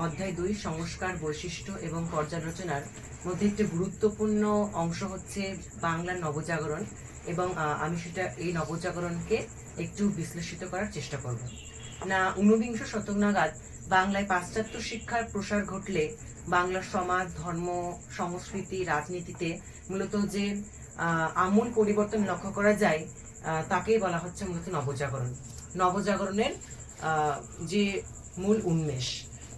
অধ্যায় 2 সংস্কার বৈশিষ্ট্য এবং পর্যালোচনার মধ্যে একটি গুরুত্বপূর্ণ অংশ হচ্ছে বাংলার নবজাগরণ এবং আমি সেটা এই নবজাগরণকে একটু বিশ্লেষিত করার চেষ্টা করব। না, ঊনবিংশ শতক নাগাদ বাংলায় পাশ্চাত্য শিক্ষার প্রসার ঘটলে বাংলার সমাজ, ধর্ম, সংস্কৃতি, রাজনীতিতে মূলত যে আমূল পরিবর্তন লক্ষ্য করা যায় তাকেই বলা হচ্ছে মূলত নবজাগরণ। নবজাগরণের যে মূল উন্মেষ।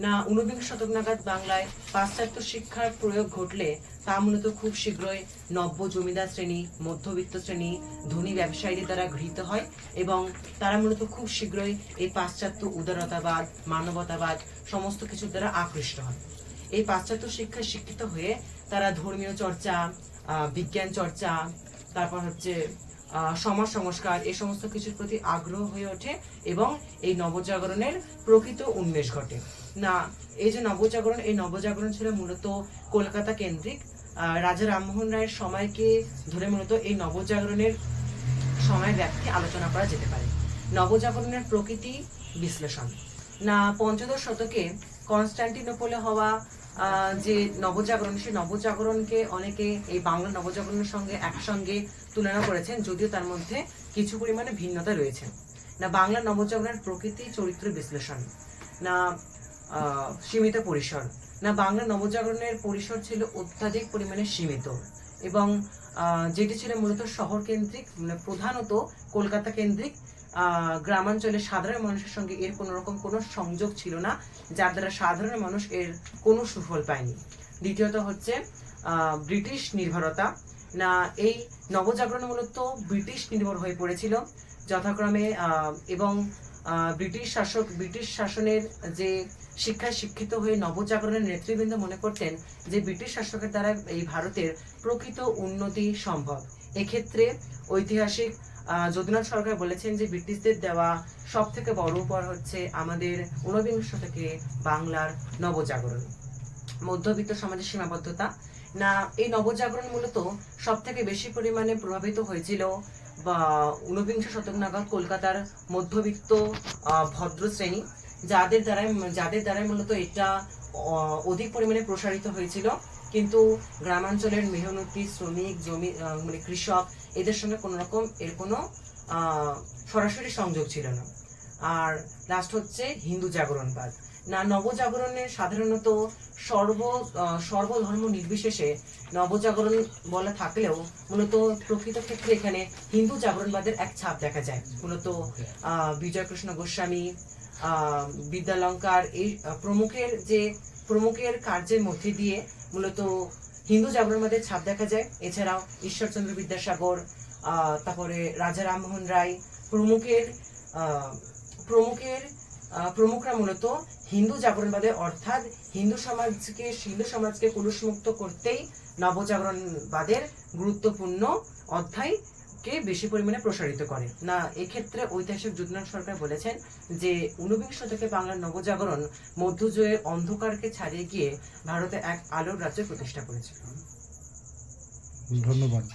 না, ঊনবিংশ শতক নাগাদ বাংলায় পাশ্চাত্য শিক্ষার প্রয়োগ ঘটলে তা মূলত খুব শীঘ্রই নব্য জমিদার শ্রেণী, মধ্যবিত্ত শ্রেণী, ধনী ব্যবসায়ীদের দ্বারা গৃহীত হয় এবং তারা মূলত খুব শীঘ্রই এই পাশ্চাত্য উদারতাবাদ, মানবতাবাদ সমস্ত কিছুর দ্বারা আকৃষ্ট হয়। এই পাশ্চাত্য শিক্ষায় শিক্ষিত হয়ে তারা ধর্মীয় চর্চা, বিজ্ঞান চর্চা, তারপর হচ্ছে সমাজ সংস্কার, এই সমস্ত কিছুর প্রতি আগ্রহ হয়ে ওঠে এবং এই নবজাগরণের প্রকৃত উন্মেষ ঘটে। না, এই যে নবজাগরণ, এই নবজাগরণ ছিল মূলত কলকাতা কেন্দ্রিক। রাজা রামমোহন রায়ের সময়কে ধরে মূলত এই নবজাগরণের সময় ব্যাপ্তি আলোচনা করা যেতে পারে। নবজাগরণের প্রকৃতি বিশ্লেষণ। না, পঞ্চদশ শতকে কনস্টান্টিনোপলে হওয়া যে নবজাগরণ, সেই নবজাগরণকে অনেকে এই বাংলা নবজাগরণের সঙ্গে একসঙ্গে তুলনা করেছেন, যদিও তার মধ্যে কিছু পরিমাণে ভিন্নতা রয়েছে। না, বাংলা নবজাগরণের প্রকৃতি, চরিত্র বিশ্লেষণ। না, সীমিত পরিসর। না, বাংলা নবজাগরণের পরিসর ছিল অত্যাধিক পরিমাণে সীমিত এবং যেটি ছিল মূলত শহর কেন্দ্রিক, মানে প্রধানত কলকাতা কেন্দ্রিক। গ্রামাঞ্চলে সাধারণ মানুষের সঙ্গে এর কোনো রকম কোনো সংযোগ ছিল না, যার দ্বারা সাধারণ মানুষ এর কোনো সুফল পায়নি। দ্বিতীয়ত হচ্ছে ব্রিটিশ নির্ভরতা। না, এই নবজাগরণ মূলত ব্রিটিশ নির্ভর হয়ে পড়েছিল যথাক্রমে এবং ব্রিটিশ শাসনের যে শিক্ষায় শিক্ষিত হয়ে নবজাগরণের নেতৃবৃন্দ মনে করতেন যে ব্রিটিশ শাসকের দ্বারা এই ভারতের প্রকৃত উন্নতি সম্ভব। এক্ষেত্রে ঐতিহাসিক যদুনাথ সরকার বলেছেন যে ব্রিটিশদের দেওয়া সব থেকে বড় উপহার হচ্ছে আমাদের ঊনবিংশ শতকে বাংলার নবজাগরণ। মধ্যবিত্ত সমাজের সীমাবদ্ধতা। না, এই নবজাগরণ মূলত সব থেকে বেশি পরিমাণে প্রভাবিত হয়েছিল বা ঊনবিংশ শতক নাগাদ কলকাতার মধ্যবিত্ত ভদ্র শ্রেণী, যাদের দ্বারাই মূলত এটা অধিক পরিমাণে প্রসারিত হয়েছিল। কিন্তু গ্রামাঞ্চলের মেহনতি শ্রমিক, মানে কৃষক, এদের সঙ্গে কোনো রকম এর কোনো সরাসরি সংযোগ ছিল না। আর লাস্ট হচ্ছে হিন্দু জাগরণবাদ। না, নবজাগরণে সাধারণত সর্বধর্ম নির্বিশেষে নবজাগরণ বলা থাকলেও মূলত প্রকৃত ক্ষেত্রে এখানে হিন্দু জাগরণবাদের এক ছাপ দেখা যায়। মূলত বিজয়কৃষ্ণ গোস্বামী, বিদ্যালঙ্কার, এই প্রমুখের কার্যের মধ্যে দিয়ে মূলত হিন্দু জাগরণবাদের ছাপ দেখা যায়। এছাড়াও ঈশ্বরচন্দ্র বিদ্যাসাগর, তারপরে রাজা রামমোহন রায় প্রমুখরা মূলত হিন্দু জাগরণবাদের অর্থাৎ হিন্দু সমাজকে কলুষমুক্ত করতেই নবজাগরণবাদের গুরুত্বপূর্ণ অধ্যায়কে বেশি পরিমাণে প্রসারিত করে। না, এক্ষেত্রে ঐতিহাসিক যদুনাথ সরকার বলেছেন যে ঊনবিংশ শতকে বাংলার নবজাগরণ মধ্যযুগের অন্ধকারকে ছাড়িয়ে গিয়ে ভারতে এক আলোর রাজ্য প্রতিষ্ঠা করেছিল। ধন্যবাদ।